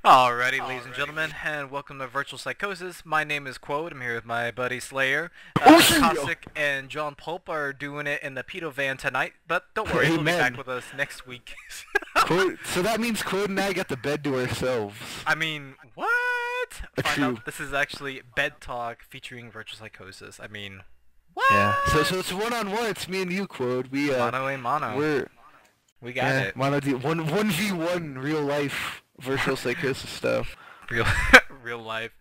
Alrighty, ladies and gentlemen, and welcome to Virtual Psychosis. My name is Quode. I'm here with my buddy Slayer. Cossack and John Pulp are doing it in the Pedo van tonight, but don't worry, they'll be back with us next week. So that means Quode and I got the bed to ourselves. I mean, what? Find out this is actually Bed Talk featuring Virtual Psychosis. I mean, what? Yeah. So it's one-on-one. It's me and you, Quode. Mono a mono. We got it. Mono 1v1 real life Virtual Psychosis stuff. Real life.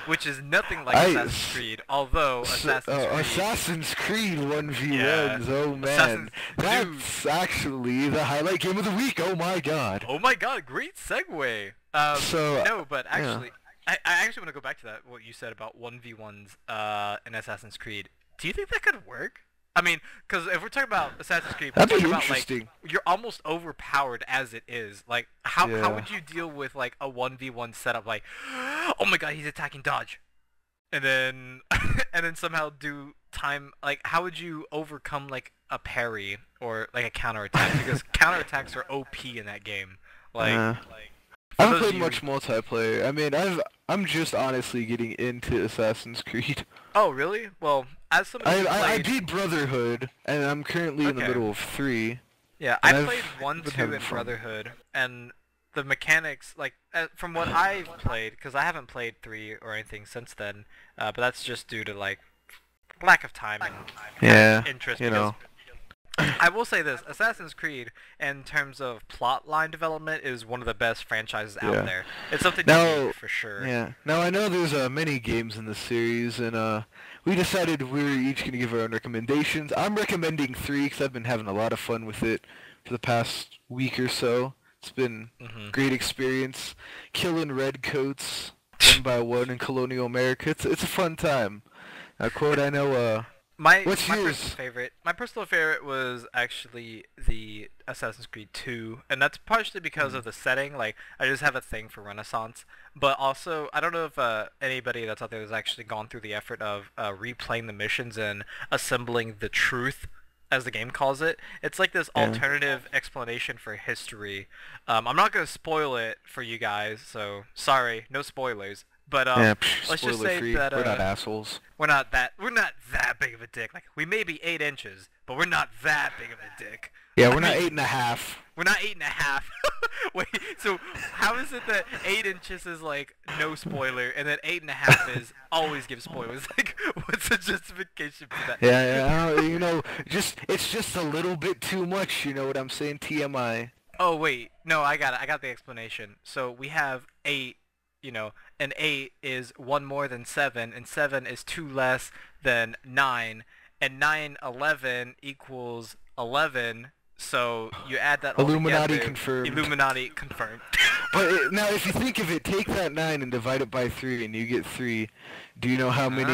Which is nothing like Assassin's Creed, although Assassin's Creed 1v1s, oh man. That's actually the highlight game of the week, oh my god. Oh my god, great segue. No, but actually, I actually want to go back to that, what you said about 1v1s in Assassin's Creed. Do you think that could work? I mean, because if we're talking about Assassin's Creed, we're talking about, like, you're almost overpowered as it is. Like, how would you deal with, like, a 1v1 setup, like, oh my god, he's attacking dodge, and then, and then somehow do time, like, how would you overcome, like, a parry, or, like, a counterattack, because counterattacks are OP in that game. Like, I haven't played much multiplayer. I mean, I'm just honestly getting into Assassin's Creed. Oh, really? Well, as somebody I beat Brotherhood, and I'm currently in the middle of 3. Yeah, I played 1, 2, and Brotherhood, and the mechanics, like, from what I've played, because I haven't played 3 or anything since then, but that's just due to, like, lack of time and interest. You know. I will say this, Assassin's Creed, in terms of plotline development, is one of the best franchises out there. It's something unique, for sure. Yeah. Now, I know there's many games in this series, and we decided we were each going to give our own recommendations. I'm recommending 3, because I've been having a lot of fun with it for the past week or so. It's been a great experience. Killing redcoats one by one in colonial America. It's a fun time. Now, Quote, I know... My personal favorite was actually the Assassin's Creed 2, and that's partially because of the setting. Like, I just have a thing for Renaissance, but also I don't know if anybody that's out there has actually gone through the effort of replaying the missions and assembling the truth, as the game calls it. It's like this alternative explanation for history. I'm not gonna spoil it for you guys, so sorry, no spoilers. But let's just say that we're not assholes. We're not that big of a dick. Like, we may be 8 inches, but we're not that big of a dick. Yeah, we're not 8.5. We're not 8.5. Wait, so how is it that 8 inches is like no spoiler, and then 8.5 is always give spoilers? Like, what's the justification for that? Yeah, you know, it's just a little bit too much. You know what I'm saying? TMI. Oh wait, no, I got it. I got the explanation. So we have 8. You know, and 8 is 1 more than 7, and 7 is 2 less than 9, and 9, 11 equals 11, so you add that all Illuminati together. confirmed. Illuminati confirmed. But now, if you think of it, take that 9 and divide it by 3, and you get 3. Do you know how many,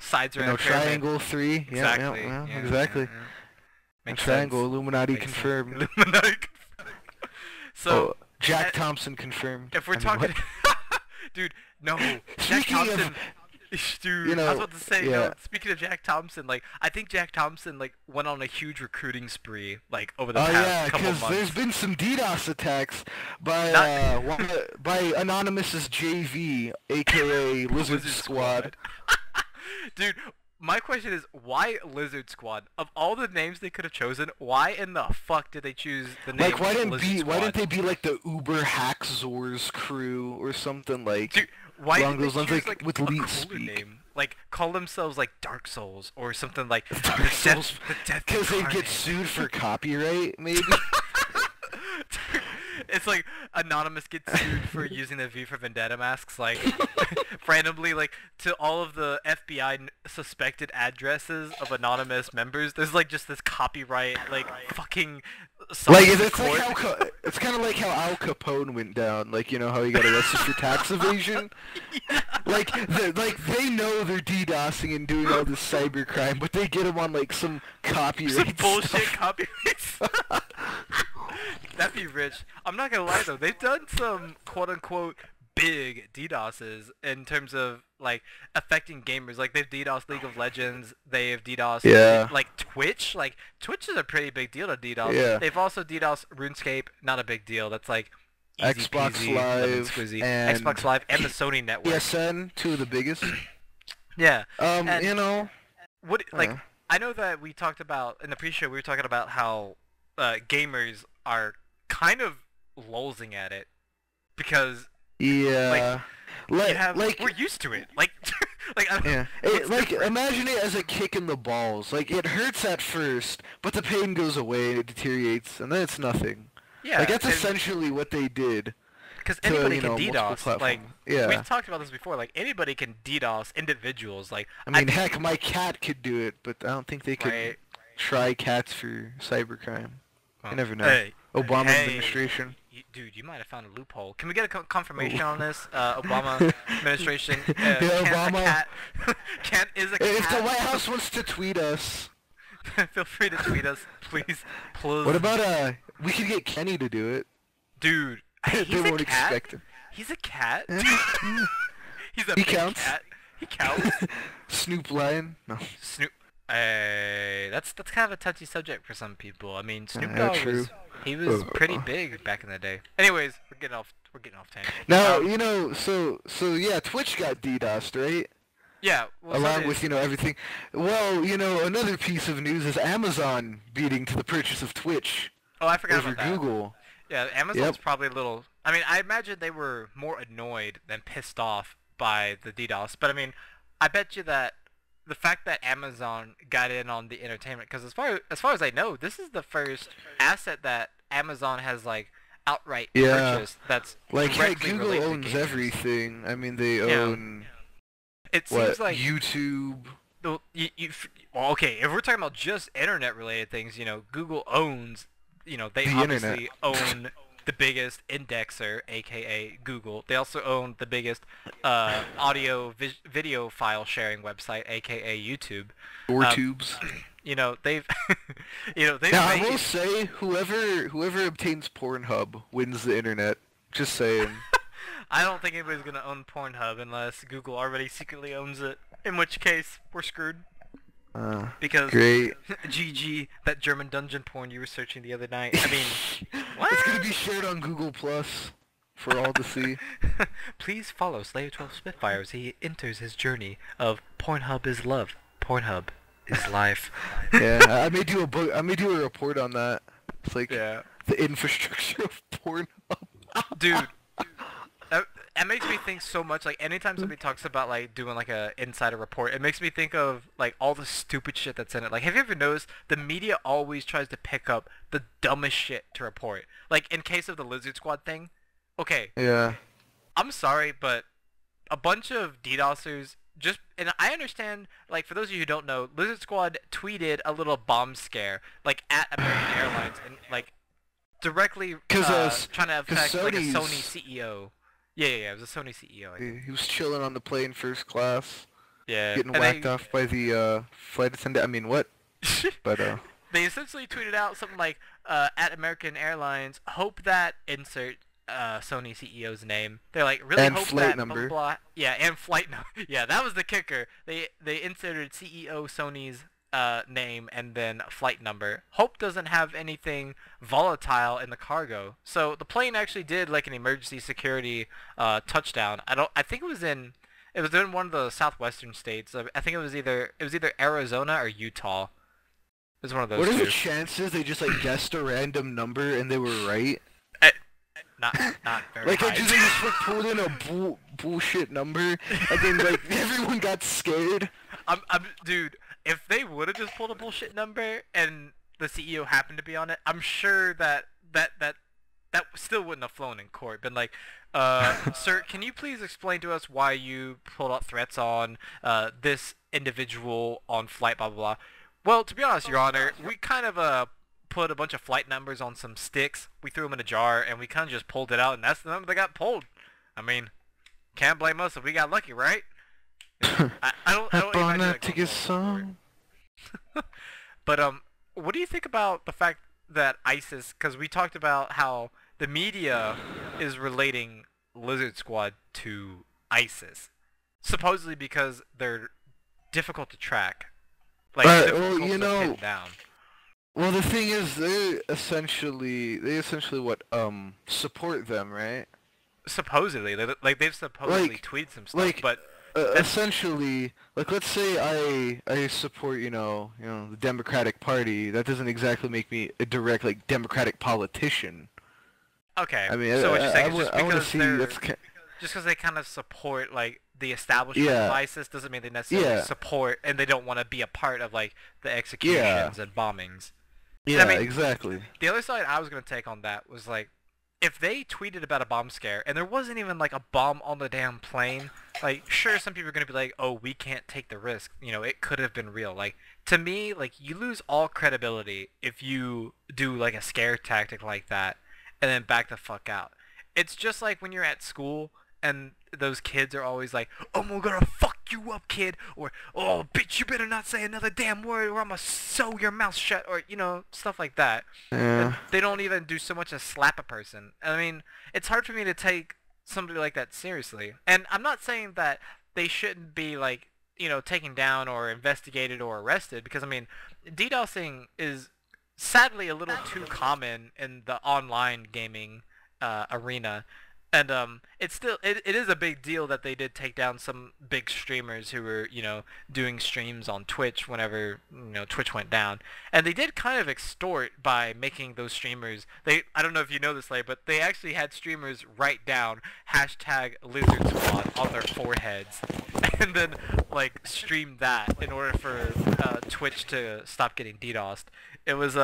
sides are in a triangle 3? Exactly. Yeah, exactly. Makes triangle, sense. Illuminati confirmed. Illuminati confirmed. So, Jack Thompson confirmed. If we're talking... Dude, no. Jack Thompson. Dude, you know, I was about to say, no, speaking of Jack Thompson, like, I think Jack Thompson, like, went on a huge recruiting spree, like, over the past couple months. There's been some DDoS attacks by Anonymous's JV, aka Lizard Squad. Dude, my question is, why Lizard Squad? Of all the names they could have chosen, why in the fuck did they choose the name Lizard Squad? Why didn't they be like the Uber Hackzors crew or something like? Dude, why didn't they choose like with a leet cooler speak? name? Like, call themselves like Dark Souls or something like Dark Souls, because they get sued for copyright, maybe. It's like Anonymous gets sued for using the V for Vendetta masks, like, randomly, like, to all of the FBI suspected addresses of Anonymous members, there's, like, just this copyright, like, fucking... Like, it's kind of like how Al Capone went down, like, you know, how he got arrested for tax evasion? Like, they know they're DDoSing and doing all this cybercrime, but they get him on, like, some copyright Some bullshit copyrights. That'd be rich. I'm not gonna lie though, they've done some quote-unquote big DDoSes in terms of, like, affecting gamers. Like, they've DDoSed League of Legends, they've DDoSed, like, Twitch. Like, Twitch is a pretty big deal to DDoS. Yeah. They've also DDoSed RuneScape, not a big deal. That's, like, Easy Xbox peasy, lemon Live, squizzy. and Xbox Live and the Sony network. PSN, two of the biggest. Yeah. And You know, what I know that we talked about in the pre-show. We were talking about how gamers are kind of lolzing at it because yeah, we're used to it. Imagine it as a kick in the balls. Like, it hurts at first, but the pain goes away and it deteriorates, and then it's nothing. Yeah, like, that's essentially what they did. Because anybody can DDoS. Like, yeah. We've talked about this before. Like, anybody can DDoS individuals. Like, I mean, heck, my cat could do it, but I don't think they could try cats for cybercrime. Well, you never know. Hey, Obama administration. Dude, you might have found a loophole. Can we get a confirmation on this? Obama administration. Obama. Cat is a cat. If the White House wants to tweet us, feel free to tweet us, please. What about we could get Kenny to do it. Dude, they won't expect him. He's a cat. He's a big cat. He counts. Snoop Lion? No. Snoop. That's kind of a touchy subject for some people. I mean, Snoop Dogg was pretty big back in the day. Anyways, we're getting off tangent. Now, so yeah, Twitch got DDoSed, right? Yeah. Well, along with, everything. Well, another piece of news is Amazon beating to the purchase of Twitch. Oh, I forgot over about that. Google. Yeah, Amazon's probably a little... I mean, I imagine they were more annoyed than pissed off by the DDoS. But, I mean, I bet you that the fact that Amazon got in on the entertainment... Because as far as I know, this is the first asset that Amazon has, like, outright purchased that's directly Google related owns to gamers. Everything. I mean, they own... It seems like... YouTube... Well, okay, if we're talking about just internet-related things, Google owns... they obviously own the biggest indexer, aka Google. They also own the biggest video file sharing website, aka YouTube. DoorTubes. They've Now, I will say, whoever obtains Pornhub wins the internet. Just saying. I don't think anybody's gonna own Pornhub unless Google already secretly owns it. In which case, we're screwed. Because great. GG, that German dungeon porn you were searching the other night. I mean, what? It's gonna be shared on Google Plus for all to see. Please follow Slayer 12 Spitfire as he enters his journey of Pornhub is love, Pornhub is life. Yeah, I may do a report on that. It's like the infrastructure of Pornhub. Dude. That makes me think so much, like, anytime somebody talks about, like, doing, like, a insider report, it makes me think of, like, all the stupid shit that's in it. Like, have you ever noticed the media always tries to pick up the dumbest shit to report? Like, in case of the Lizard Squad thing, okay. Yeah. I'm sorry, but a bunch of DDoSers and I understand, like, for those of you who don't know, Lizard Squad tweeted a little bomb scare, like, at American Airlines, and, like, directly trying to affect, like, a Sony CEO. Yeah, it was a Sony CEO. I think. He was chilling on the plane first class. Yeah. Getting whacked off by the flight attendant. I mean, what? But they essentially tweeted out something like, at American Airlines, hope that insert Sony CEO's name. They're like, really and hope flight that number. blah, blah, blah. Yeah, and flight number. Yeah, that was the kicker. They inserted CEO Sony's name and then flight number. Hope doesn't have anything volatile in the cargo. So the plane actually did like an emergency security touchdown. I think it was in one of the southwestern states. I think it was either Arizona or Utah. It was one of those. What are two. the chances they just like guessed a random number and they were right? Not very like high. they just like, pulled in a bullshit number and then like everyone got scared. Dude, if they would have just pulled a bullshit number and the CEO happened to be on it, I'm sure that still wouldn't have flown in court. Been like, sir, can you please explain to us why you pulled out threats on this individual on flight, blah, blah, blah. Well, to be honest, Your Honor, we kind of put a bunch of flight numbers on some sticks. We threw them in a jar, and we kind of just pulled it out, and that's the number that got pulled. I mean, can't blame us if we got lucky, right? I don't imagine that to get some. But what do you think about the fact that ISIS? Because we talked about how the media is relating Lizard Squad to ISIS, supposedly because they're difficult to track, like difficult to pin down. Well, the thing is, they essentially what support them, right? Supposedly, like they've supposedly Like, tweeted some stuff, like but that's essentially, like let's say I support the Democratic Party. That doesn't exactly make me a direct like Democratic politician. okay. I mean, So what you're saying is I want to see that's just because they kind of support like the establishment of yeah, ISIS doesn't mean they necessarily yeah, support and they don't want to be a part of like the yeah, executions and bombings. And I yeah, mean, exactly. the other side I was gonna take on that was like, if they tweeted about a bomb scare and there wasn't even like a bomb on the damn plane, like sure some people are gonna be like, oh we can't take the risk, it could have been real. Like to me, like you lose all credibility if you do like a scare tactic like that and then back the fuck out. It's just like when you're at school and those kids are always like, "Oh, we're gonna fuck you up, kid," or "Oh, bitch, you better not say another damn word, or I'm gonna sew your mouth shut," or stuff like that. And Yeah, they don't even do so much as slap a person. I mean, it's hard for me to take somebody like that seriously. And I'm not saying that they shouldn't be like, taken down or investigated or arrested, because I mean, DDoSing is sadly a little too common in the online gaming arena. And it is a big deal that they did take down some big streamers who were doing streams on Twitch whenever Twitch went down, and they did kind of extort by making those streamers. I don't know if you know this, Lay, but they actually had streamers write down #LizardSquad on their foreheads, and then like stream that in order for Twitch to stop getting DDoSed. It was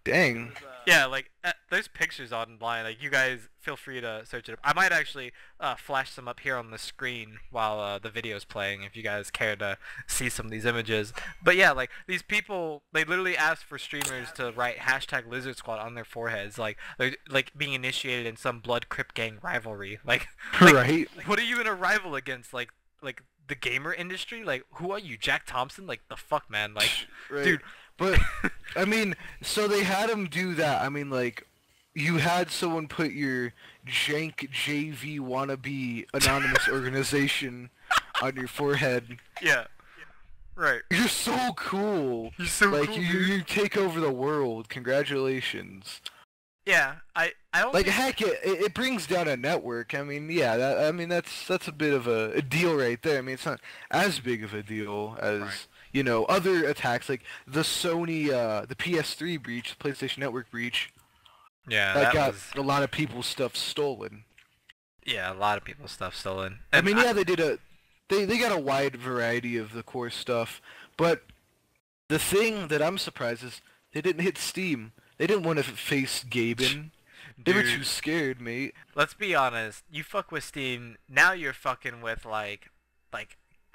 dang. yeah, like there's pictures online. Like you guys feel free to search it up. I might actually flash some up here on the screen while the video's playing if you guys care to see some of these images. But yeah, like these people, they literally asked for streamers to write #LizardSquad on their foreheads, like they're like being initiated in some blood crip gang rivalry. Like Right. what are you in a rival against? Like the gamer industry? Like who are you, Jack Thompson? Like the fuck, man? Like, Right. dude. But I mean, so they had him do that. I mean, like, you had someone put your jank JV wannabe anonymous organization on your forehead. Yeah. Right. You're so cool. You're so like, cool, you take over the world. Congratulations. Yeah, I don't Like, think... heck, it brings down a network. I mean, yeah, that's a bit of a deal right there. I mean, it's not as big of a deal as... Right. Other attacks like the Sony, the PS3 breach, the PlayStation Network breach, Yeah, that that got was... a lot of people's stuff stolen. Yeah, a lot of people's stuff stolen. I And mean, yeah, they got a wide variety of the core stuff, but the thing that I'm surprised is they didn't hit Steam. They didn't want to face Gaben. They were too dude, scared, mate. let's be honest. You fuck with Steam, now you're fucking with like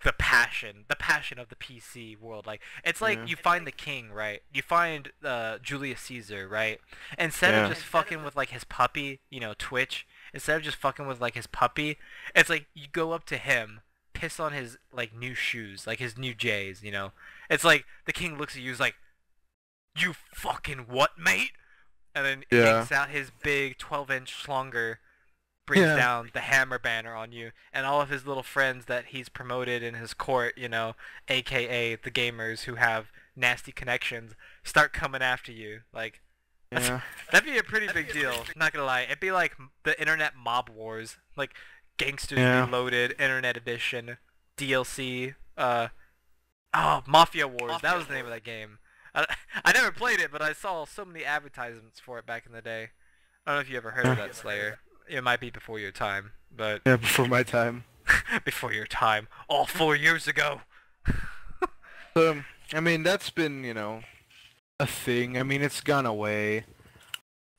the passion of the PC world. Like it's like Yeah. you find the king, right? You find Julius Caesar, right? Instead of Yeah. just fucking with like his puppy, Twitch. Instead of just fucking with like his puppy, it's like you go up to him, piss on his like new shoes, like his new J's. It's like the king looks at you, is like, "You fucking what, mate?" And then Yeah. yanks out his big 12-inch schlonger, brings Yeah. down the hammer banner on you, and all of his little friends that he's promoted in his court, aka the gamers who have nasty connections, start coming after you. Like, Yeah. that'd be a pretty big deal. Not gonna lie, it'd be like the internet mob wars, like Gangsters Yeah. Reloaded, Internet Edition, DLC. Mafia Wars. That was the name of that game. I never played it, but I saw so many advertisements for it back in the day. I don't know if you ever heard of that, Slayer. It might be before your time, but Yeah, before my time. before your time, all 4 years ago. I mean, that's been, a thing. I mean, it's gone away.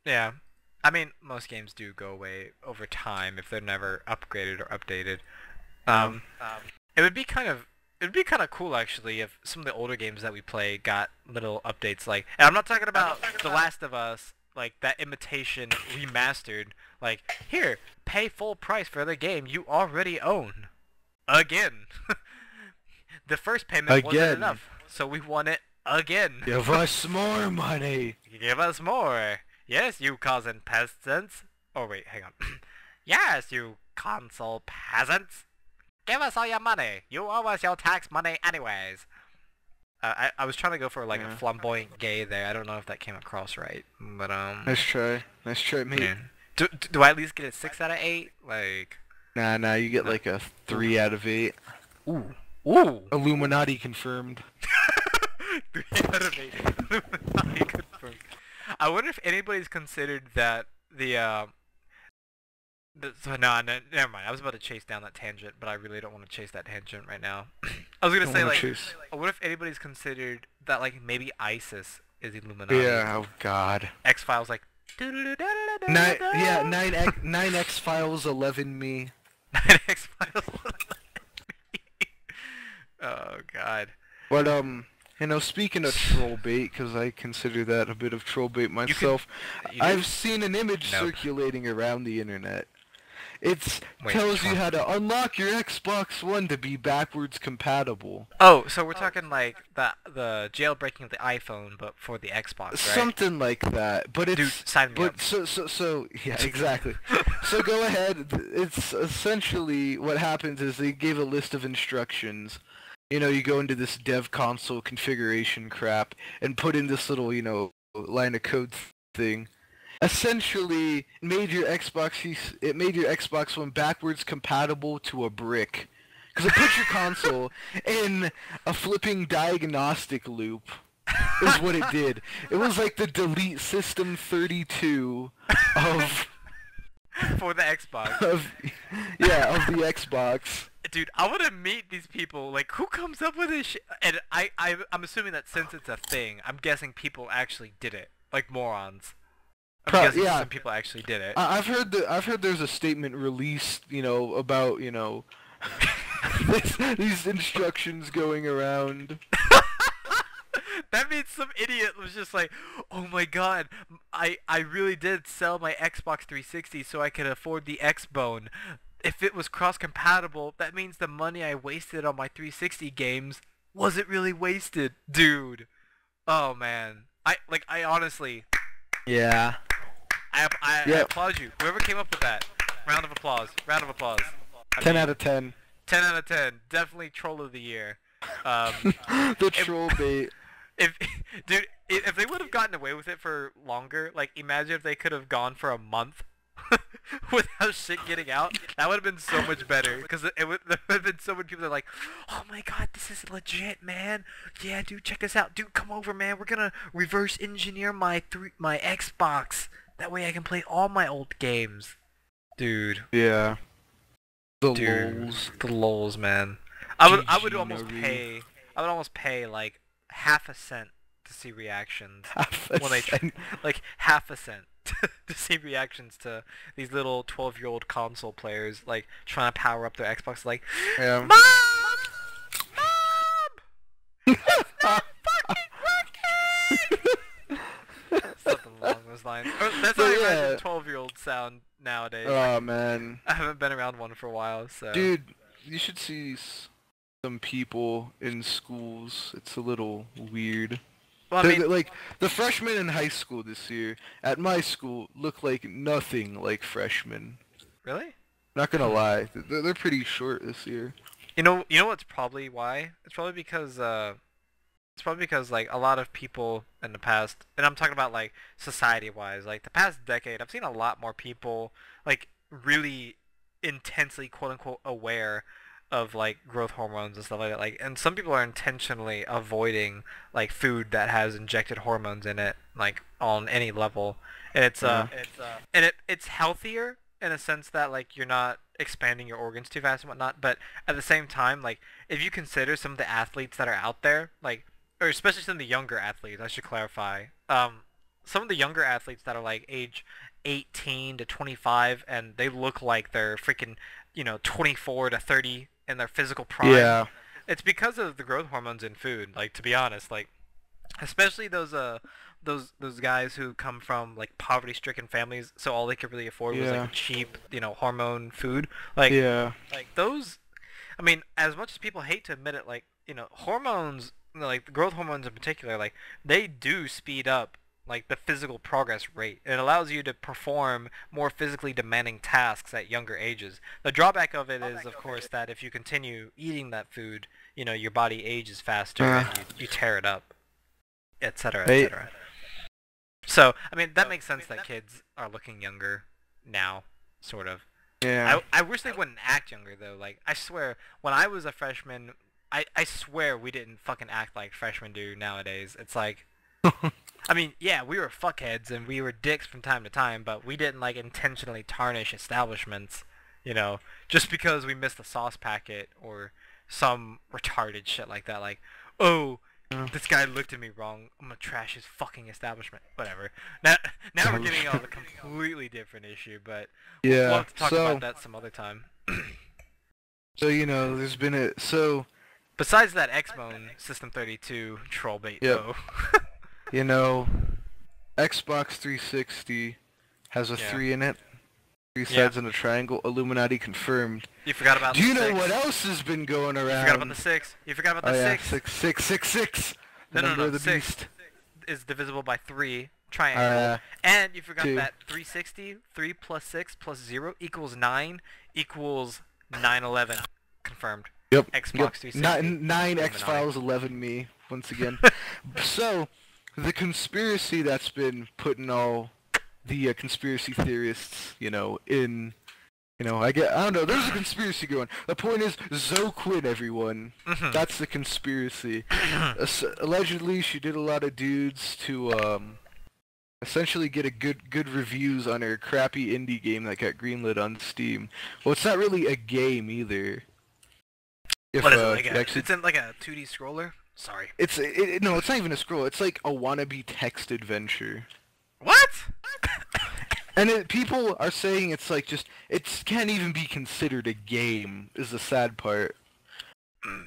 Yeah, I mean most games do go away over time if they're never upgraded or updated. Um, it would be kind of cool actually if some of the older games that we play got little updates. Like, and I'm not talking about The Last of Us, like that imitation remastered. Like, here, pay full price for the game you already own. Again. The first payment wasn't Again. enough, so we want it again. Give us more money. Give us more. Yes, you cousin peasants. Oh wait, hang on. Yes, you console peasants. Give us all your money. You owe us your tax money anyways. I was trying to go for like a flamboyant gay there. I don't know if that came across right, but Nice try, mate. Yeah. Do I at least get a 6 out of 8? Like. Nah, you get like a 3 out of 8. Ooh. Illuminati confirmed. 3 out of 8. Illuminati confirmed. I wonder if anybody's considered that the so no, never mind. I was about to chase down that tangent, but I really don't want to chase that tangent right now. I was gonna say like, I wonder if anybody's considered that like maybe ISIS is Illuminati. Yeah. Oh God. X-Files like. 9 X-Files 11 me. 9 X-Files 11 me. Oh God. But you know, speaking of troll bait, because I consider that a bit of troll bait myself, I've seen an image circulating around the internet. It tells you how to unlock your Xbox One to be backwards compatible. Oh, so we're talking like the jailbreaking of the iPhone, but for the Xbox, right? Something like that. But it's Dude, sign me up. So yeah, exactly. So go ahead. It's essentially what happens is they gave a list of instructions. You know, you go into this dev console configuration crap and put in this little, you know, line of code thing. Essentially, it made your Xbox One backwards compatible to a brick. Because it put your console in a flipping diagnostic loop, is what it did. It was like the delete system 32 of... For the Xbox. Of the Xbox. Dude, I want to meet these people. Like, who comes up with this shit? And I'm assuming that since it's a thing, I'm guessing people actually did it. Like morons. I'm guessing some people actually did it. I've heard there's a statement released, you know, about, you know, these instructions going around. That means some idiot was just like, oh my god, I really did sell my Xbox 360 so I could afford the X-Bone. If it was cross-compatible, that means the money I wasted on my 360 games wasn't really wasted, dude. Oh man, I honestly. Yeah. I applaud you. Whoever came up with that. Round of applause. 10 out of 10. 10 out of 10. Definitely troll of the year. The troll bait. Dude, if they would have gotten away with it for longer, like imagine if they could have gone for a month without shit getting out. That would have been so much better. Because there would have been so many people that are like, oh my god, this is legit, man. Yeah, dude, check this out. Dude, come over, man. We're gonna reverse engineer my Xbox. That way I can play all my old games. Dude. Yeah. The lols, man. I would almost pay like half a cent to see reactions like half a cent to see reactions to these little 12-year-old console players like trying to power up their Xbox like, Mom! It's not fucking working! Something along those lines. That's how I imagine 12-year-olds sound nowadays. Oh man. I haven't been around one for a while, so. Dude, you should see some people in schools. It's a little weird. Well, I mean, like the freshmen in high school this year at my school look like nothing like freshmen. Really? Not gonna lie, they're pretty short this year. You know what's probably why? It's probably because like a lot of people in the past, and I'm talking about like society-wise, like the past decade, I've seen a lot more people like really intensely quote-unquote aware of like growth hormones and stuff like that. Like, and some people are intentionally avoiding like food that has injected hormones in it, like on any level. And it's healthier in a sense that like you're not expanding your organs too fast and whatnot. But at the same time, like if you consider some of the athletes that are out there, like, or especially some of the younger athletes, I should clarify. Some of the younger athletes that are like age 18 to 25, and they look like they're freaking, 24 to 30 in their physical prime. Yeah. It's because of the growth hormones in food. Like, to be honest, like, especially those guys who come from like poverty-stricken families, so all they could really afford was like cheap, hormone food. Like, like those. I mean, as much as people hate to admit it, like, hormones, like the growth hormones in particular, like they do speed up like the physical progress rate. It allows you to perform more physically demanding tasks at younger ages. The drawback of it is, of course, that if you continue eating that food, you know, your body ages faster and you tear it up, etc., etc. So, I mean, that makes sense that kids are looking younger now, sort of. Yeah. I wish they wouldn't act younger, though. Like, I swear, when I was a freshman, I swear we didn't fucking act like freshmen do nowadays. It's like... I mean, yeah, we were fuckheads and we were dicks from time to time, but we didn't, like, intentionally tarnish establishments, you know, just because we missed a sauce packet or some retarded shit like that. Like, oh, this guy looked at me wrong, I'm gonna trash his fucking establishment. Whatever. Now we're getting on a completely different issue, but we'll have to talk about that some other time. So, you know, there's been Besides that Xbone System 32 troll bait, though. You know, Xbox 360 has a 3 in it. 3 sides and a triangle. Illuminati confirmed. You forgot about the 6. Do you know what else has been going around? You forgot about the 6. You forgot about the 6. 6. The number of the 6 beast. Is divisible by 3. Triangle. And you forgot that 360. 3 plus 6 plus 0 equals 9 equals 911. Confirmed. Yep. Xbox 360. 9 X-Files 11 me, once again. So... the conspiracy that's been putting all the conspiracy theorists, you know, in, you know, I don't know, there's a conspiracy going. The point is, Zoe Quinn, everyone. That's the conspiracy. Allegedly, she did a lot of dudes to, essentially get a good reviews on her crappy indie game that got greenlit on Steam. Well, it's not really a game either. What is it, like it's in like a 2D scroller? Sorry. No, it's not even a scroll. It's like a wannabe text adventure. What? And people are saying it's like it can't even be considered a game, is the sad part.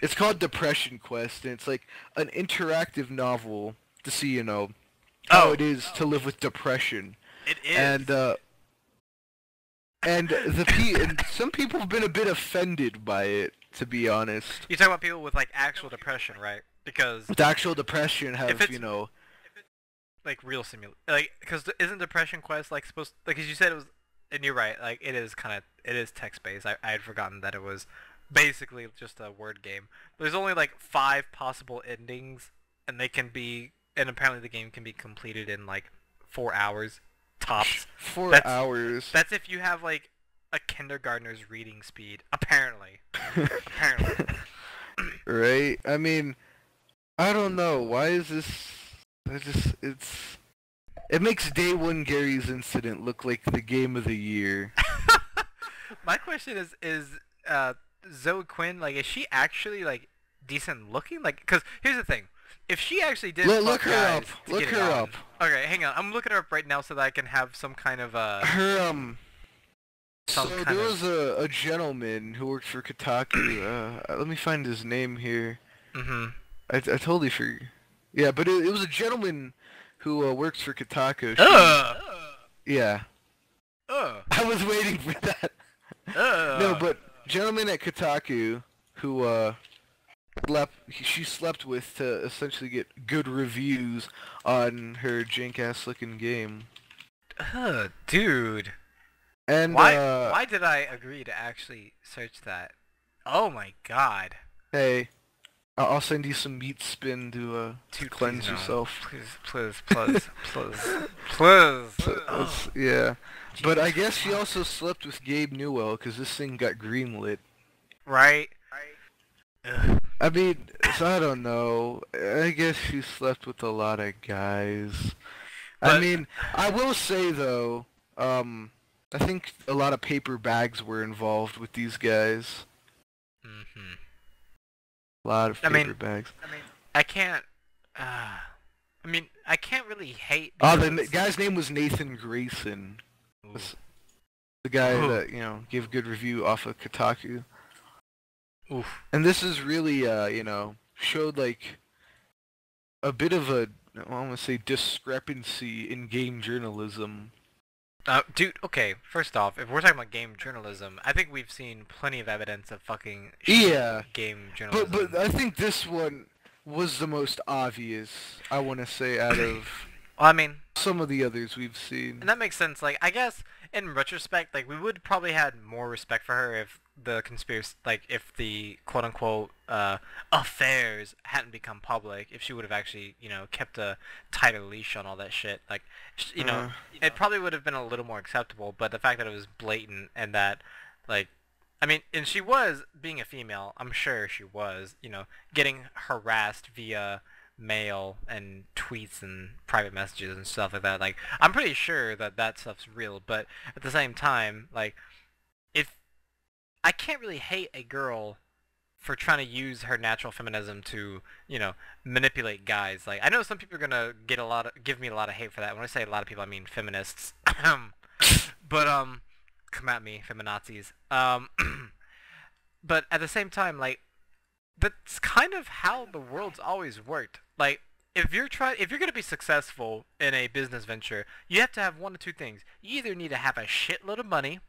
It's called Depression Quest, and it's like an interactive novel to see, you know, how it is to live with depression. It is. And some people have been a bit offended by it, to be honest. You're talking about people with like actual depression, right? Because with actual depression have, you know, like real like, because isn't Depression Quest like supposed, like, as you said, it was, and you're right, like it is text based. I had forgotten that it was basically just a word game. There's only like 5 possible endings, and apparently the game can be completed in like 4 hours tops. 4 hours. That's if you have like a kindergartner's reading speed, apparently. Apparently. Right? I mean, I don't know. Why is this... It makes Day 1 Gary's Incident look like the game of the year. My question is Zoe Quinn, like, is she actually, like, decent looking? Like, because here's the thing. If she actually did look her up. Look her up. Okay, hang on. I'm looking her up right now so that I can have some kind of, So there was a gentleman who worked for Kotaku. Let me find his name here. I totally forgot. Yeah, but it was a gentleman who works for Kotaku. Yeah. I was waiting for that. No, but gentleman at Kotaku who she slept with to essentially get good reviews on her jank-ass looking game. Dude. And why did I agree to actually search that? Oh my god. Hey, I'll send you some meat spin to cleanse yourself. Please. Yeah. Jesus. But I guess she also slept with Gabe Newell because this thing got greenlit. Right. I mean, so I don't know. I guess she slept with a lot of guys. I mean, I will say though, I think a lot of paper bags were involved with these guys. A lot of paper bags. I mean, I can't really hate... The guy's name was Nathan Grayson. The guy that, you know, gave a good review off of Kotaku. Oof. And this is really, you know, showed like a bit of a, I want to say, discrepancy in game journalism. Dude, okay, first off, if we're talking about game journalism, I think we've seen plenty of evidence of fucking game journalism. But I think this one was the most obvious, I want to say, out of Well, I mean, some of the others we've seen. and that makes sense. Like, I guess in retrospect, like we would probably had more respect for her if the conspiracy, like if the quote unquote affairs hadn't become public. If she would have actually, kept a tighter leash on all that shit, like, it probably would have been a little more acceptable. But the fact that it was blatant and that, like, I mean, and she was being a female. I'm sure she was, getting harassed via mail and tweets and private messages and stuff like that. Like, I'm pretty sure that that stuff's real, but at the same time, like, if I can't really hate a girl for trying to use her natural feminism to, manipulate guys. Like, I know some people are gonna give me a lot of hate for that. When I say a lot of people, I mean feminists. But come at me, feminazis. But at the same time, like, that's kind of how the world's always worked. Like, if you're gonna be successful in a business venture, you have to have one of two things. You either need to have a shitload of money,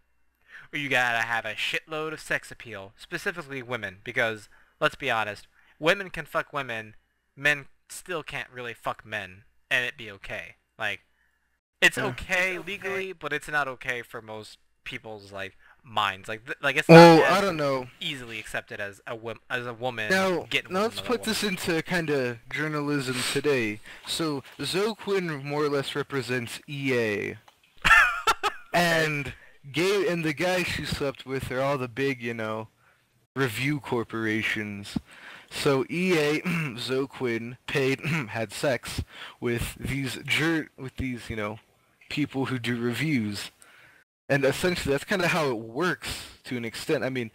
or you gotta have a shitload of sex appeal, specifically women, because let's be honest, women can fuck women, men still can't really fuck men, and it be okay. Like, it's okay legally, but it's not okay for most people's minds. Like it's not I don't know. easily accepted as a woman Now, getting now with let's another put woman. this into kind of journalism today. So, Zoe Quinn more or less represents EA. And the guys she slept with are all the big, review corporations. So EA, Zoe Quinn, had sex with these people who do reviews. And essentially, that's kind of how it works to an extent. I mean,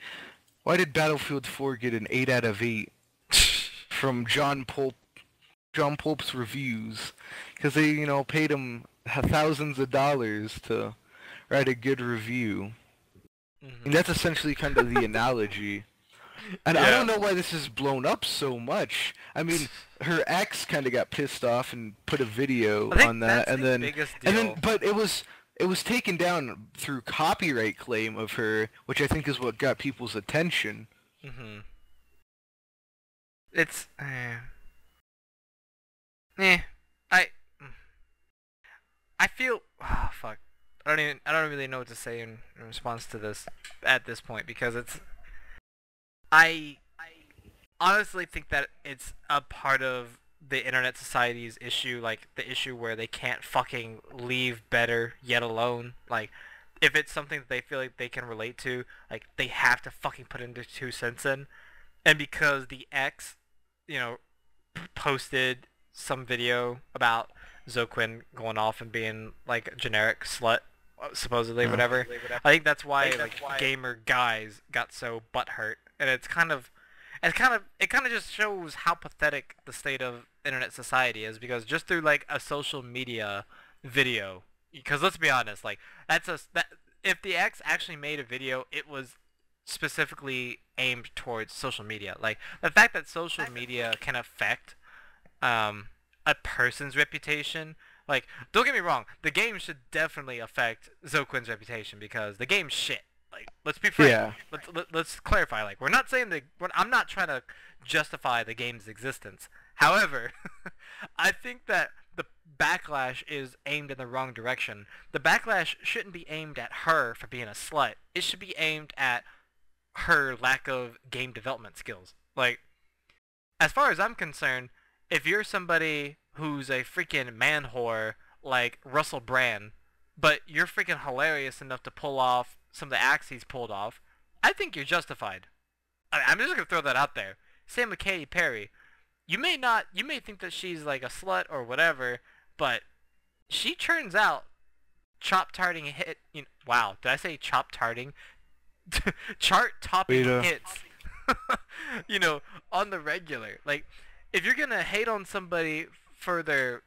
why did Battlefield 4 get an 8 out of 8 from John Pulp's reviews? Because they, paid him thousands of dollars to write a good review. Mm-hmm. And that's essentially kind of the analogy. And I don't know why this has blown up so much. I mean, her ex kind of got pissed off and put a video on that, and then, but it was taken down through copyright claim of her, which I think is what got people's attention. Mm-hmm. It's I feel fuck. I don't really know what to say in response to this at this point, because I honestly think that it's a part of the internet society's issue, like the issue where they can't fucking leave better yet alone. Like, if it's something that they feel like they can relate to, like, they have to fucking put in their 2 cents in. And because the ex, posted some video about Zoe Quinn going off and being like a generic slut, supposedly, whatever. I think that's why gamer guys got so butthurt, and it kind of just shows how pathetic the state of internet society is, because just through like a social media video, because let's be honest, like if the ex actually made a video, it was specifically aimed towards social media. Like, the fact that social media can affect a person's reputation. Like, don't get me wrong, the game should definitely affect Zoe Quinn's reputation, because the game's shit. Like, let's be frank. Yeah. Let's clarify. Like, we're not saying I'm not trying to justify the game's existence. However, I think that the backlash is aimed in the wrong direction. The backlash shouldn't be aimed at her for being a slut. It should be aimed at her lack of game development skills. Like, as far as I'm concerned, if you're somebody who's a freaking man whore like Russell Brand, but you're freaking hilarious enough to pull off some of the acts he's pulled off, I think you're justified. I'm just gonna throw that out there. Same with Katy Perry. You may think that she's like a slut or whatever, but she turns out chart-topping hit. Wow, did I say chart-topping? Chart-topping hits. On the regular. Like, if you're gonna hate on somebody for their,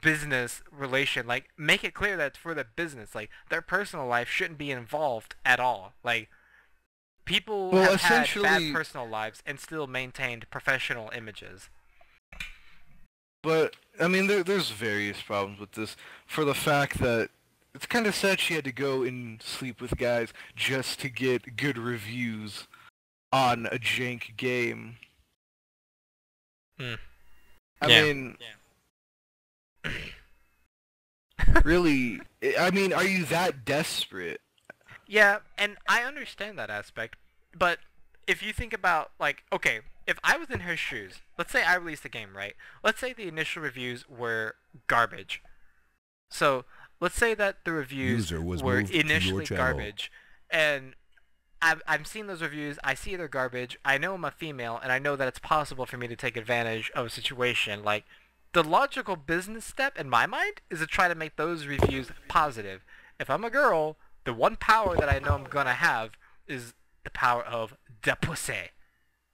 business relation, like, make it clear that it's for the business. Like, their personal life shouldn't be involved at all. Like, people have had bad personal lives and still maintained professional images. But I mean, there's various problems with this. For the fact that it's kind of sad she had to go and sleep with guys just to get good reviews on a jank game. I mean, Really, I mean, are you that desperate? Yeah, and I understand that aspect, but if you think about, like, okay, if I was in her shoes, let's say I released a game, right? Let's say the initial reviews were garbage. So, let's say that the reviews were initially garbage, and I'm seeing those reviews, I see they're garbage, I know I'm a female, and I know that it's possible for me to take advantage of a situation. Like, the logical business step, in my mind, is to try to make those reviews positive. If I'm a girl, the one power that I know I'm gonna have is the power of the pussy,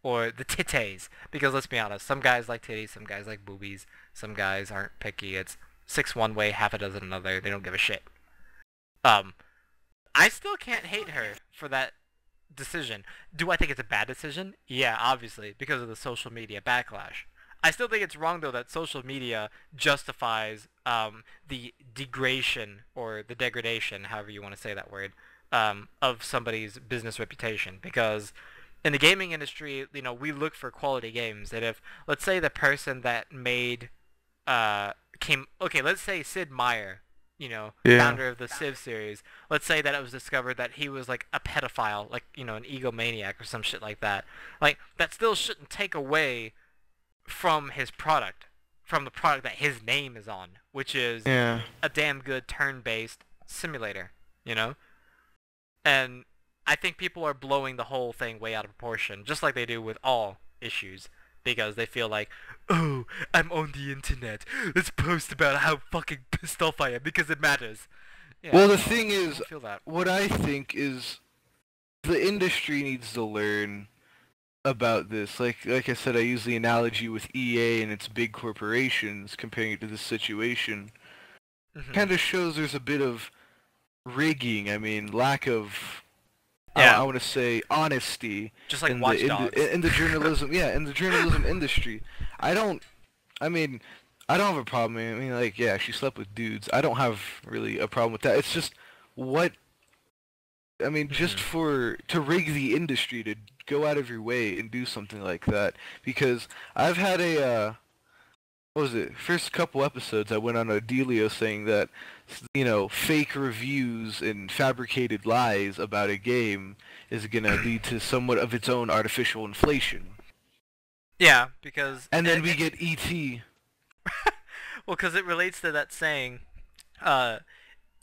or the titties. Because let's be honest, some guys like titties, some guys like boobies, some guys aren't picky. It's 6 one way, half a dozen another. They don't give a shit. I still can't hate her for that decision. Do I think it's a bad decision? Yeah, obviously, because of the social media backlash. I still think it's wrong, though, that social media justifies the degradation, or the degradation, however you want to say that word, of somebody's business reputation. Because in the gaming industry, you know, we look for quality games. And if, let's say, the person that made, okay, let's say Sid Meier, you know, founder of the Civ series, let's say that it was discovered that he was, like, a pedophile, like, you know, an egomaniac or some shit like that. Like, that still shouldn't take away from his product, from the product that his name is on, which is a damn good turn-based simulator, you know? And I think people are blowing the whole thing way out of proportion, just like they do with all issues. Because they feel like, oh, I'm on the internet. Let's post about how fucking pissed off I am because it matters. Yeah, well, the thing is, that. What I think is the industry needs to learn about this. Like I said, I use the analogy with EA and its big corporations, comparing it to this situation. Kind of shows there's a bit of rigging. I mean, lack of... I want to say honesty, just like in Watch Dogs. In the journalism, in the journalism industry. I don't have a problem. I mean, like, yeah, she slept with dudes. I don't have really a problem with that. It's just just to rig the industry, to go out of your way and do something like that. Because I've had first couple episodes I went on a dealio saying that, you know, fake reviews and fabricated lies about a game is gonna lead to somewhat of its own artificial inflation. Yeah, because... And then we get E.T. Well, because it relates to that saying,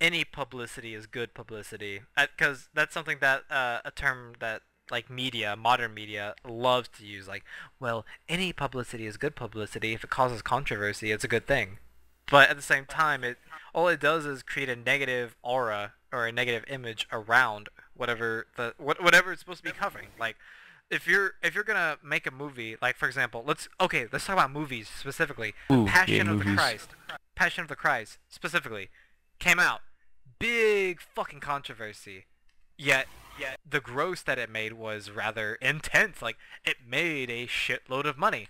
any publicity is good publicity. Because that's something that, a term that, like, modern media, loves to use. Like, well, any publicity is good publicity. If it causes controversy, it's a good thing. But at the same time, all it does is create a negative aura, or a negative image around whatever it's supposed to be covering. Like, if you're gonna make a movie, like, for example, let's talk about movies specifically. Passion of the Christ specifically came out, big fucking controversy. Yet the gross that it made was rather intense. Like, it made a shitload of money.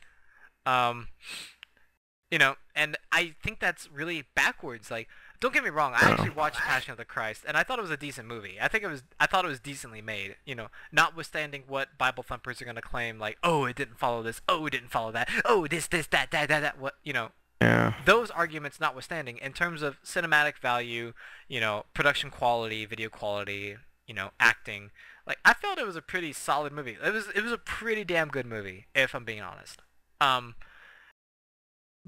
You know, and I think that's really backwards. Like, don't get me wrong, I actually watched Passion of the Christ, and I thought it was a decent movie. I thought it was decently made, you know, notwithstanding what Bible thumpers are gonna claim, like, oh, it didn't follow this, oh, it didn't follow that, oh, this, that, what, you know. Yeah. Those arguments notwithstanding, in terms of cinematic value, you know, production quality, video quality, you know, acting, like, I felt it was a pretty solid movie. It was a pretty damn good movie, if I'm being honest.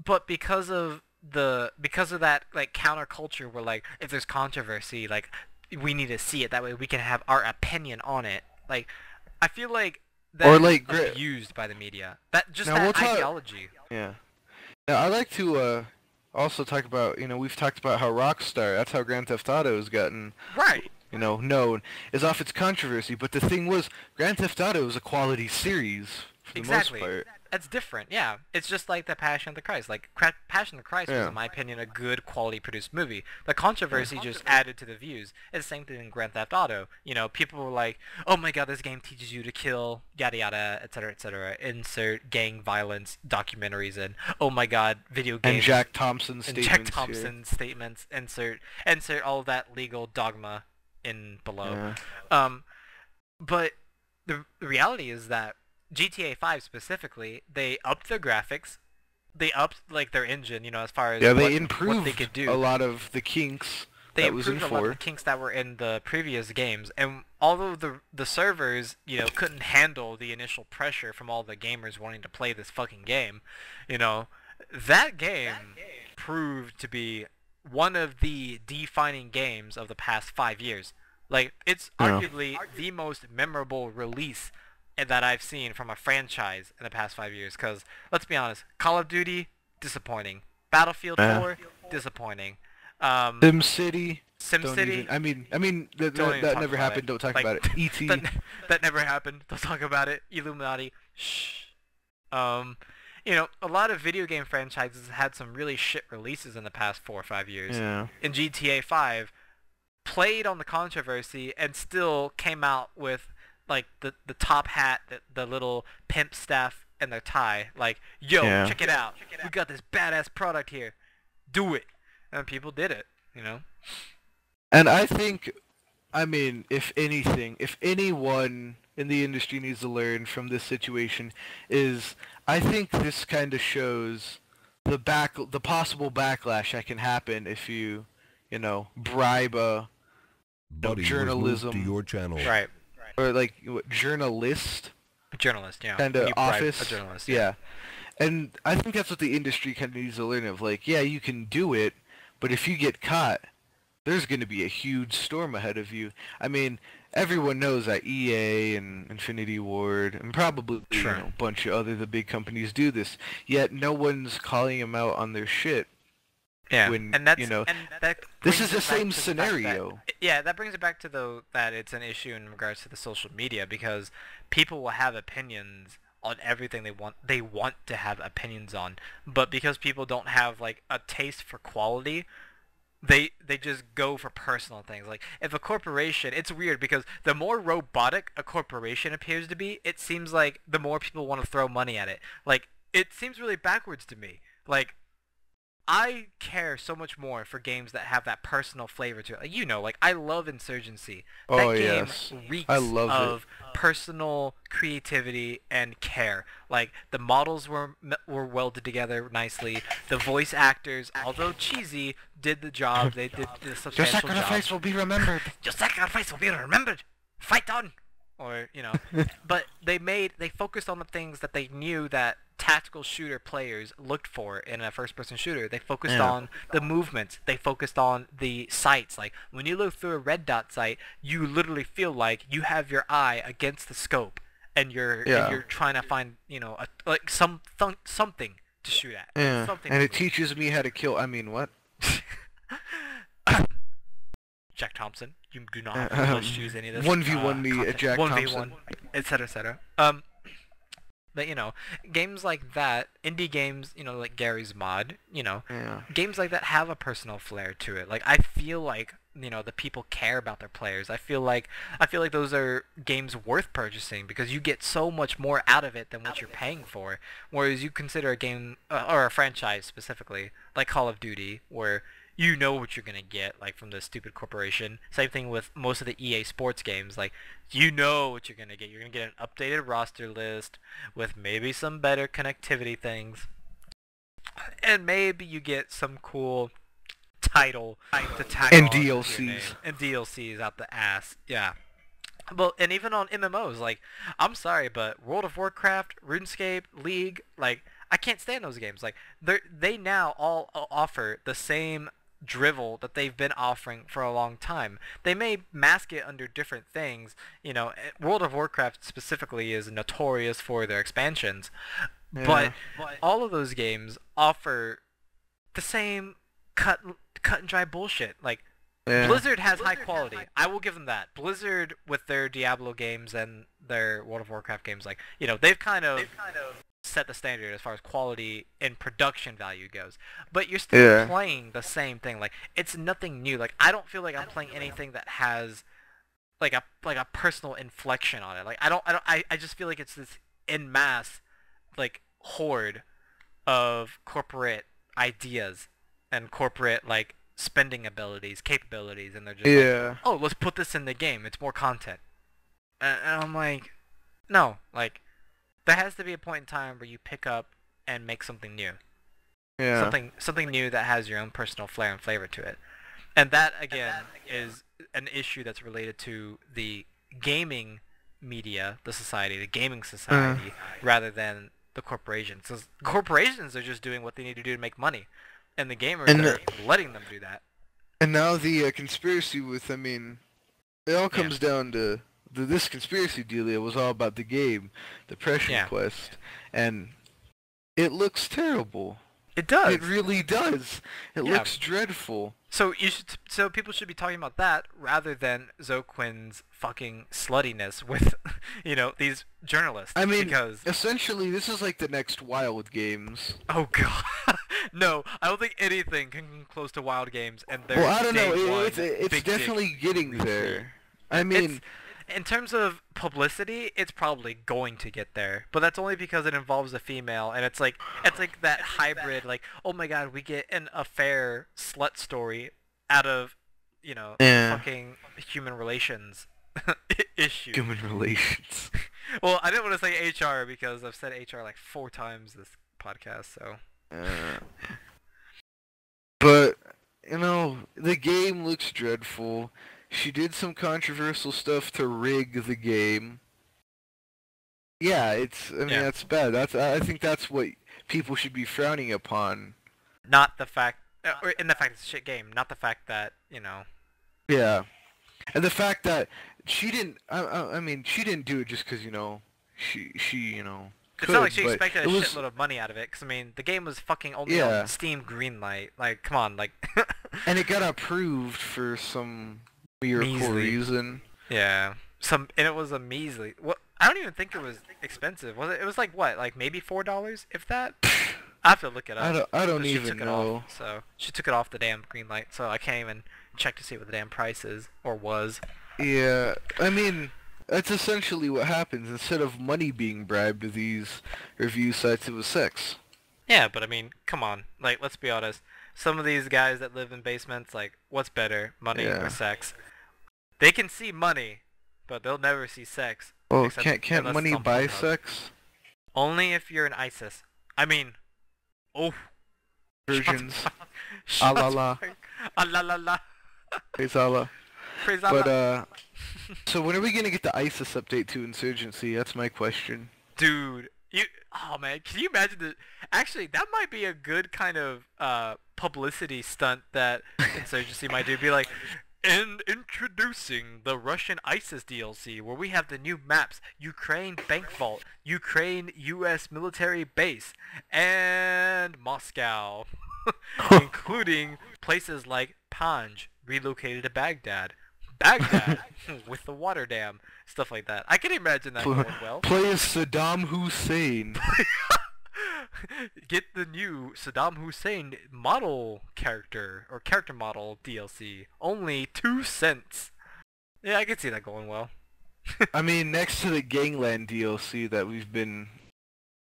But because of that, like, counterculture where, like, if there's controversy, like, we need to see it, that way we can have our opinion on it. Like, I feel like that is abused by the media. That ideology. Yeah. Now, I like to also talk about, you know, we've talked about how Rockstar, that's how Grand Theft Auto has gotten, you know, known, is off its controversy. But the thing was, Grand Theft Auto is a quality series for the most part. That's different, yeah. It's just like the Passion of the Christ. Like, Passion of the Christ was, in my opinion, a good quality produced movie. The controversy just added to the views. It's the same thing in Grand Theft Auto. You know, people were like, oh my god, this game teaches you to kill, yada yada, etc., etc. Insert gang violence documentaries in. Oh my god, video games. And Jack Thompson statements. Insert all that legal dogma in below. Yeah. But the reality is that GTA 5 specifically, they upped their graphics, they upped like their engine, you know, as far as they what they improved could do. a lot of the kinks They that was in improved a lot of the 4. kinks that were in the previous games, and although the servers, you know, couldn't handle the initial pressure from all the gamers wanting to play this fucking game, you know, that game proved to be one of the defining games of the past 5 years. Like, it's arguably the most memorable release that I've seen from a franchise in the past 5 years. Because let's be honest, Call of Duty, disappointing. Battlefield 4, disappointing. SimCity. SimCity. I mean, that never happened. Don't talk about it. ET. that never happened. Don't talk about it. Illuminati. Shh. You know, a lot of video game franchises had some really shit releases in the past 4 or 5 years. Yeah. In GTA 5, played on the controversy and still came out with like the top hat, the little pimp staff, and their tie. Like, yo, check it out. We got this badass product here. Do it. And people did it, you know? And I think, I mean, if anything, if anyone in the industry needs to learn from this situation, is I think this kind of shows the possible backlash that can happen if you bribe a journalism to your channel. Right. Or like journalist. A journalist, yeah. Kind of office. A journalist, yeah. And I think that's what the industry kind of needs to learn of. Like, yeah, you can do it, but if you get caught, there's going to be a huge storm ahead of you. I mean, everyone knows that EA and Infinity Ward and probably a bunch of the big companies do this. Yet no one's calling them out on their shit. Yeah, when, and that's this is the same scenario. That brings it back to that it's an issue in regards to the social media, because people will have opinions on everything they want to have opinions on, but because people don't have like a taste for quality, they just go for personal things. Like, if a corporation, it's weird because the more robotic a corporation appears to be, it seems like the more people want to throw money at it. Like, it seems really backwards to me. Like, I care so much more for games that have that personal flavor to it. Like, like, I love Insurgency. That game reeks of personal creativity and care. Like, the models were welded together nicely. The voice actors, although cheesy, did the job. They did a substantial job. Your sacrifice will be remembered. Your sacrifice will be remembered. Fight on! Or, but they focused on the things that they knew that tactical shooter players looked for in a first-person shooter. They focused on the movements. They focused on the sights. Like, when you look through a red dot sight, you literally feel like you have your eye against the scope, and you're trying to find something to shoot at. Yeah. Something and it teaches me how to kill. I mean, what? Jack Thompson. You do not have to choose any of this. 1v1 me at Jack Thompson. 1v1, etc., etc. But, games like that, indie games, like Gary's Mod, games like that have a personal flair to it. Like, I feel like, the people care about their players. I feel like those are games worth purchasing because you get so much more out of it than what you're paying for. Whereas you consider a game, or a franchise specifically, like Call of Duty, where you know what you're going to get, like, from the stupid corporation. Same thing with most of the EA Sports games. Like, you know what you're going to get. You're going to get an updated roster list with maybe some better connectivity things. And maybe you get some cool title to tag and on DLCs. And DLCs out the ass. Yeah. Well, and even on MMOs, like, I'm sorry, but World of Warcraft, RuneScape, League, like, I can't stand those games. Like, they now all offer the same drivel that they've been offering for a long time. They may mask it under different things. World of Warcraft specifically is notorious for their expansions, but all of those games offer the same cut and dry bullshit. Like, Blizzard has high quality. I will give them that. Blizzard, with their Diablo games and their World of Warcraft games, like, they've kind of set the standard as far as quality and production value goes, but you're still playing the same thing. Like, it's nothing new. Like, I don't feel like I'm playing anything that has like a personal inflection on it. Like, I just feel like it's this en masse, like, horde of corporate ideas and corporate, like, spending capabilities, and they're just like, oh, let's put this in the game, it's more content. And I'm like, no, like, there has to be a point in time where you pick up and make something new. Yeah. Something new that has your own personal flair and flavor to it. And that again is an issue that's related to the gaming media, the gaming society, rather than the corporations. 'Cause corporations are just doing what they need to do to make money, and the gamers are letting them do that. And now the conspiracy with, I mean, it all comes down to this conspiracy dealio was all about the game, Depression Quest, and it looks terrible. It does. It really does. It looks dreadful. So people should be talking about that rather than Zoquinn's fucking sluttiness with, these journalists. I mean, because essentially, this is like the next Wild Games. Oh god, no! I don't think anything can come close to Wild Games, and they're well, I don't know. It's definitely getting there. I mean, in terms of publicity, it's probably going to get there, but that's only because it involves a female, and it's like that hybrid, like, oh my god, we get an affair slut story out of, fucking human relations issue. Human relations. Well, I didn't want to say HR because I've said HR like 4 times this podcast, so. But, the game looks dreadful. She did some controversial stuff to rig the game. Yeah, that's bad. I think that's what people should be frowning upon. Not the fact, in the fact it's a shit game, not the fact that, Yeah. And the fact that she didn't, I mean, she didn't do it just because, she it's not like she expected a shitload of money out of it, because, I mean, the game was fucking only on Steam Greenlight. Like, come on, like... And it got approved for some miracle reason. Yeah. And it was a measly... Well, I don't even think it was expensive. Was it? It was like, what? Like, maybe $4, if that? I have to look it up. I don't even know. So, she took it off the damn Greenlight, so I can't even check to see what the damn price is, or was. Yeah, I mean... That's essentially what happens. Instead of money being bribed to these review sites, it was sex. Yeah, but I mean, come on. Like, let's be honest. Some of these guys that live in basements, like, what's better, money or sex? They can see money, but they'll never see sex. Oh, can't money buy sex? Only if you're an ISIS. I mean, Virgins. Ah la la. Ah la la la. Praise Allah. Praise Allah. But, so when are we gonna get the ISIS update to Insurgency? That's my question. Dude, oh man, can you imagine that? Actually, that might be a good kind of publicity stunt that Insurgency might do. Be like, and introducing the Russian ISIS DLC, where we have the new maps: Ukraine Bank Vault, Ukraine U.S. military base, and Moscow, including places like Panj, relocated to Baghdad. With the water dam, stuff like that. I can imagine that going well. Play as Saddam Hussein. Get the new Saddam Hussein model character, or character model DLC. Only 2 cents. Yeah, I can see that going well. I mean, next to the Gangland DLC that we've been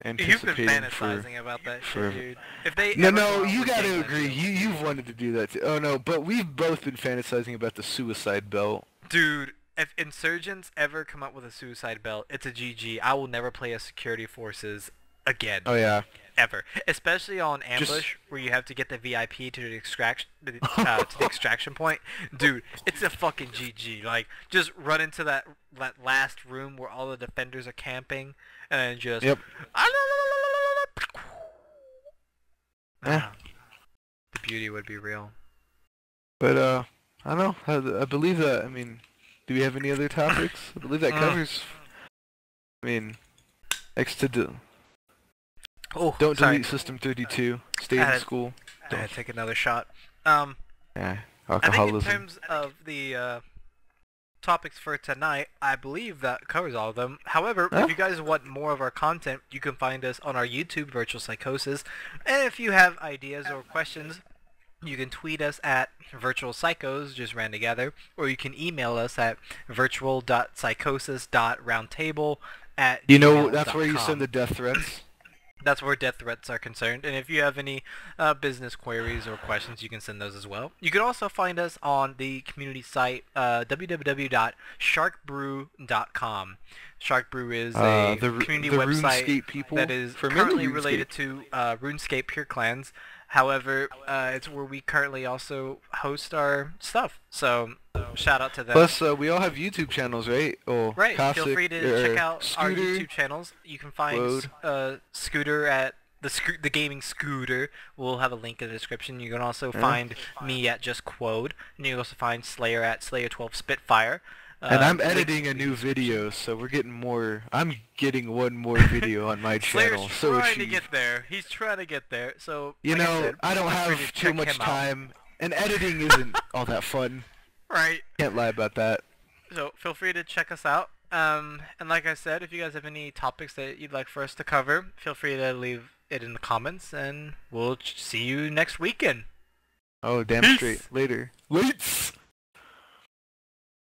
anticipating. You've been fantasizing about that shit, dude. If they no, you gotta agree. You've wanted to do that too. Oh no, but we've both been fantasizing about the suicide belt. Dude, if Insurgents ever come up with a suicide belt, it's a GG. I will never play as security forces again. Oh yeah. Ever. Especially on Ambush, where you have to get the VIP to the extraction point. Dude, it's a fucking GG. Like, just run into that last room where all the defenders are camping, and then just... Yep. The beauty would be real. But, I don't know. I believe that, I mean... Do we have any other topics? I believe that covers... I mean... Next to do... Don't delete System 32. Stay in school. I had to take another shot. Yeah, alcoholism. I think in terms of the topics for tonight, I believe that covers all of them. However, if you guys want more of our content, you can find us on our YouTube, Virtual Psychosis. And if you have ideas or questions, you can tweet us at Virtual Psychos, just ran together, or you can email us at virtual.psychosis.roundtable@gmail.com. That's where you send the death threats. That's where death threats are concerned, and if you have any business queries or questions, you can send those as well. You can also find us on the community site, www.sharkbrew.com. Sharkbrew is a community website that is currently related to RuneScape Pure Clans. However, it's where we currently also host our stuff. So shout out to them. Plus, we all have YouTube channels, right? Oh, right. Cossack, Feel free to check out Scooter, our YouTube channels. You can find Scooter at the gaming Scooter. We'll have a link in the description. You can also find me at just Quode, and you can also find Slayer at Slayer12 Spitfire. And I'm editing a new video, so we're getting more. I'm getting one more video on my channel. Slayer's trying to get there. He's trying to get there. So you like know, I said, I don't have too much time, and editing isn't all that fun. Right. Can't lie about that. So feel free to check us out. And like I said, if you guys have any topics that you'd like for us to cover, feel free to leave it in the comments, and we'll see you next weekend. Oh, damn straight. Later. Late.